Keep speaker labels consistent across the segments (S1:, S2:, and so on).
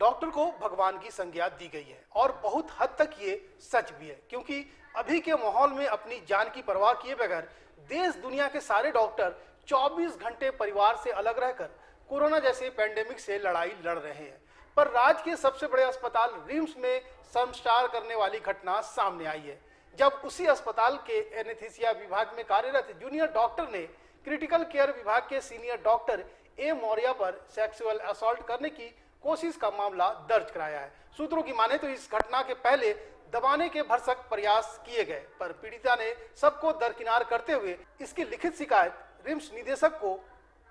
S1: Doctor को भगवान की संज्ञा दी गई है और बहुत हद तक ये सच भी है, क्योंकि अभी के माहौल में अपनी जान की परवाह किए बगैर देश दुनिया के सारे डॉक्टर 24 घंटे परिवार से अलग रहकर कोरोना जैसे पैंडेमिक से लड़ाई लड़ रहे हैं। पर राज्य के सबसे बड़े अस्पताल रिम्स में शर्मसार करने वाली घटना सामने आई है, जब उसी अस्पताल के एनेस्थीसिया विभाग में कार्यरत जूनियर डॉक्टर ने क्रिटिकल केयर विभाग के सीनियर डॉक्टर ए मौर्य पर सेक्सुअल असॉल्ट करने की कोशिश का मामला दर्ज कराया है। सूत्रों की माने तो इस घटना के पहले दबाने के भरसक प्रयास किए गए, पर पीड़िता ने सबको दरकिनार करते हुए इसकी लिखित शिकायत रिम्स निदेशक को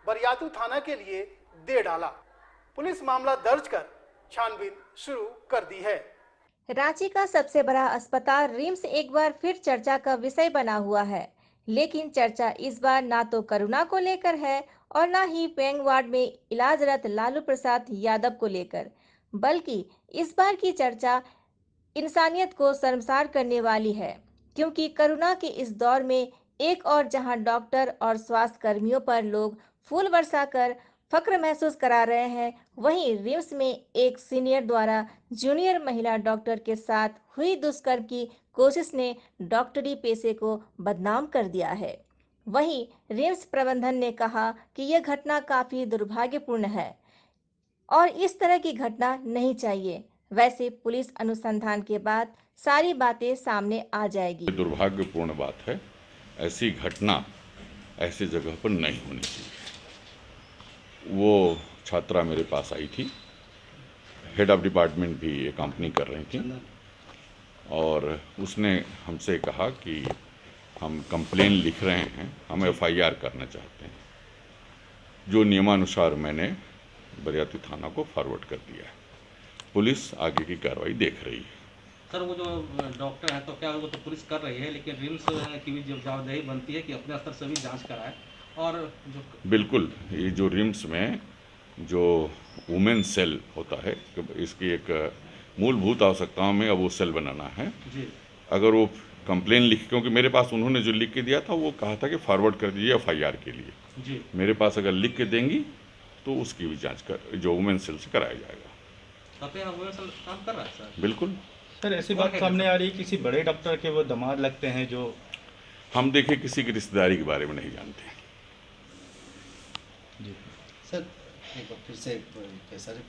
S1: बरियातू थाना के लिए दे डाला। पुलिस मामला दर्ज कर छानबीन शुरू कर दी है।
S2: रांची का सबसे बड़ा अस्पताल रिम्स एक बार फिर चर्चा का विषय बना हुआ है, लेकिन चर्चा इस बार ना तो कोरोना को लेकर है और ना ही पेंग वार्ड में इलाजरत लालू प्रसाद यादव को लेकर, बल्कि इस बार की चर्चा इंसानियत को शर्मसार करने वाली है, क्योंकि कोरोना के इस दौर में एक और जहां डॉक्टर और स्वास्थ्य कर्मियों पर लोग फूल बरसाकर फक्र महसूस करा रहे हैं, वहीं रिम्स में एक सीनियर द्वारा जूनियर महिला डॉक्टर के साथ हुई दुष्कर्म की कोशिश ने डॉक्टरी पेशे को बदनाम कर दिया है। वहीं रिम्स प्रबंधन ने कहा कि यह घटना काफी दुर्भाग्यपूर्ण है और इस तरह की घटना नहीं चाहिए। वैसे पुलिस अनुसंधान के बाद सारी बातें सामने आ जाएगी।
S3: दुर्भाग्यपूर्ण बात है, ऐसी घटना ऐसी जगह पर नहीं होनी चाहिए। वो छात्रा मेरे पास आई थी, हेड ऑफ डिपार्टमेंट भी ये कंपनी कर रही थी, और उसने हमसे कहा कि हम कंप्लेन लिख रहे हैं, हम एफआईआर करना चाहते हैं, जो नियमानुसार मैंने बरियातू थाना को फॉरवर्ड कर दिया है। पुलिस आगे की कार्रवाई देख रही है।
S4: सर, वो जो डॉक्टर है तो क्या वो तो पुलिस कर रही है, लेकिन रिम्स की भी जवाबदेही बनती है कि अपने स्तर से भी जांच कराए। और जो
S3: बिल्कुल, ये जो रिम्स में जो वुमेन सेल होता है, इसकी एक मूलभूत आवश्यकताओं में अब वो सेल बनाना है
S4: जी।
S3: अगर वो कंप्लेन लिख, क्योंकि मेरे पास उन्होंने जो लिख के दिया था वो कहा था कि फॉरवर्ड कर दीजिए एफआईआर के लिए
S4: जी।
S3: मेरे पास अगर लिख के देंगी तो उसकी भी जांच कर जो वुमेन सेल से कराया जाएगा।
S4: तो यहाँ वुमेन सेल काम कर रहा है सर?
S3: बिल्कुल
S5: सर, ऐसी बात सामने आ रही है किसी बड़े डॉक्टर के वो दामाद लगते हैं जो
S3: हम देखिए किसी की रिश्तेदारी के बारे में नहीं जानते।
S5: जी
S6: सर, एक बार फिर से सर,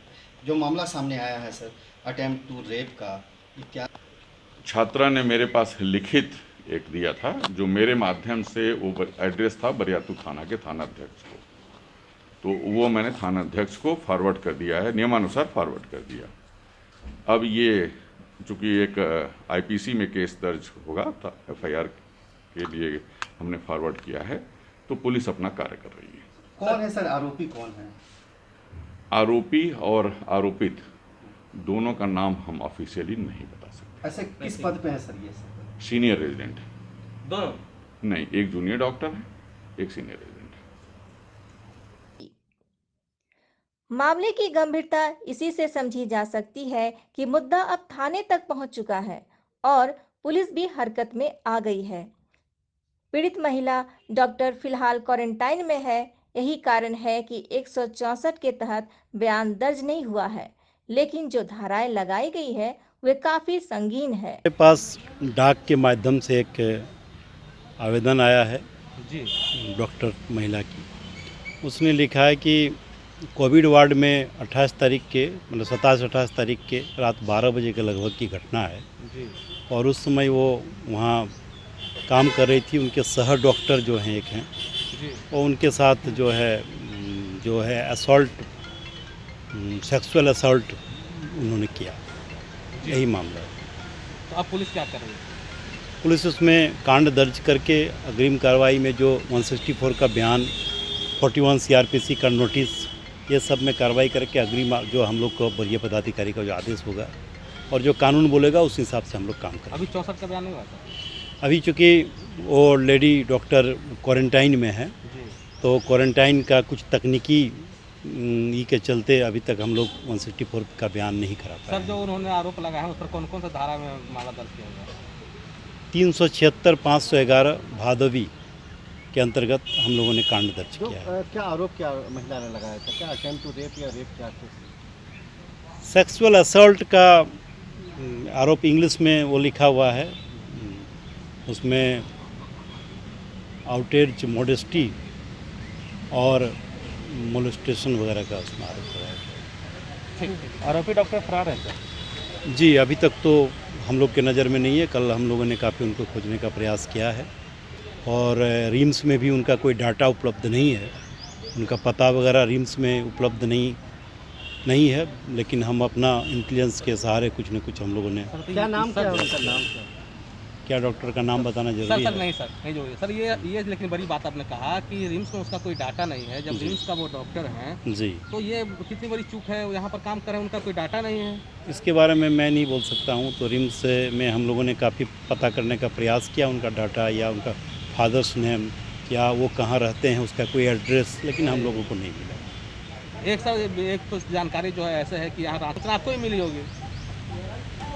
S6: जो मामला सामने आया है सर, अटेम्प्ट टू रेप का, ये क्या?
S3: छात्रा ने मेरे पास लिखित एक दिया था, जो मेरे माध्यम से वो एड्रेस था बरियातू थाना के थानाध्यक्ष को, तो वो मैंने थानाध्यक्ष को फॉरवर्ड कर दिया है, नियमानुसार फॉरवर्ड कर दिया। अब ये चूँकि एक आईपीसी में केस दर्ज होगा था, एफआईआर के लिए हमने फॉरवर्ड किया है, तो पुलिस अपना कार्य कर रही है।
S6: कौन है सर, आरोपी कौन है?
S3: आरोपी और आरोपित दोनों का नाम हम ऑफिशियली नहीं बता सकते।
S6: ऐसे किस पद पे है सर ये सर?
S3: सीनियर रेजिडेंट
S4: दोनों?
S3: नहीं, एक जूनियर डॉक्टर है, एक सीनियर रेजिडेंट।
S2: मामले की गंभीरता इसी से समझी जा सकती है कि मुद्दा अब थाने तक पहुंच चुका है और पुलिस भी हरकत में आ गई है। पीड़ित महिला डॉक्टर फिलहाल क्वारंटाइन में है। यही कारण है कि 164 के तहत बयान दर्ज नहीं हुआ है, लेकिन जो धाराएं लगाई गई है वे काफी संगीन है।
S5: मेरे पास डाक के माध्यम से एक आवेदन आया है
S4: जी।
S5: डॉक्टर महिला की। उसने लिखा है कि कोविड वार्ड में 28 तारीख के मतलब 27-28 तारीख के रात 12 बजे के लगभग की घटना है
S4: जी।
S5: और उस समय वो वहाँ काम कर रही थी। उनके सह डॉक्टर जो हैं एक हैं
S4: जी।
S5: और उनके साथ जो है असॉल्ट, सेक्सुअल असॉल्ट उन्होंने किया। यही मामला है।
S4: तो अब पुलिस क्या कर रही है?
S5: पुलिस उसमें कांड दर्ज करके अग्रिम कार्रवाई में जो 164 का बयान, 41 सीआरपीसी का नोटिस, ये सब में कार्रवाई करके अग्रिम जो हम लोग को वरीय पदाधिकारी का जो आदेश होगा और जो कानून बोलेगा उस हिसाब से हम लोग काम करेंगे।
S4: अभी 64 का बयान नहीं हुआ था?
S5: अभी चूँकि वो लेडी डॉक्टर क्वारंटाइन में है,
S4: जी।
S5: तो क्वारंटाइन का कुछ तकनीकी ई के चलते अभी तक हम लोग 164 का बयान नहीं करा पाए।
S4: सर, जो उन्होंने आरोप लगाया है उस पर कौन कौन सा धारा में मामला दर्ज किया गया?
S5: 376, 511 भादवी के अंतर्गत हम लोगों ने कांड दर्ज किया है।
S6: क्या आरोप क्या महिला ने लगाया था? क्या अटेम्प्ट टू रेप या रेप क्या थे?
S5: सेक्सुअल असॉल्ट का आरोप इंग्लिश में वो लिखा हुआ है, उसमें आउटेज मॉडेस्टी और मोलेस्टेशन वगैरह का उसमें आरोप लगाया गया।
S4: आरोपी डॉक्टर फरार है सर।
S5: जी, अभी तक तो हम लोग के नज़र में नहीं है। कल हम लोगों ने काफ़ी उनको खोजने का प्रयास किया है और रिम्स में भी उनका कोई डाटा उपलब्ध नहीं है, उनका पता वगैरह रिम्स में उपलब्ध नहीं है, लेकिन हम अपना इंटेलिजेंस के सहारे कुछ न कुछ हम लोगों ने।
S6: क्या नाम क्या है उनका नाम
S5: क्या डॉक्टर का नाम बताना
S4: सर
S5: जरूरी
S4: सर
S5: है?
S4: नहीं सर, नहीं जरूरी सर। ये लेकिन बड़ी बात आपने कहा कि रिम्स में उसका कोई डाटा नहीं है। जब
S5: जी।
S4: रिम्स का वो डॉक्टर हैं
S5: जी,
S4: तो ये कितनी बड़ी चूक है, यहाँ पर काम कर रहे हैं, उनका कोई डाटा नहीं है।
S5: इसके बारे में मैं नहीं बोल सकता हूँ। तो रिम्स में हम लोगों ने काफ़ी पता करने का प्रयास किया, उनका डाटा या उनका फादर्स नेम या वो कहाँ रहते हैं उसका कोई एड्रेस, लेकिन हम लोगों को नहीं मिला।
S4: एक तो जानकारी जो है ऐसे है कि यहाँ रात को आपको ही मिली होगी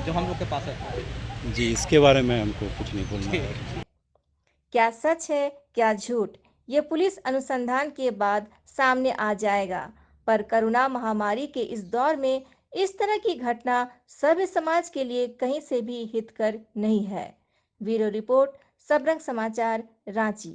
S4: जो हम लोग के पास है।
S5: जी, इसके बारे में हमको कुछ नहीं बोलना है।
S2: क्या सच है क्या झूठ, ये पुलिस अनुसंधान के बाद सामने आ जाएगा। पर कोरोना महामारी के इस दौर में इस तरह की घटना सभ्य समाज के लिए कहीं से भी हितकर नहीं है। ब्यूरो रिपोर्ट, सबरंग समाचार, रांची।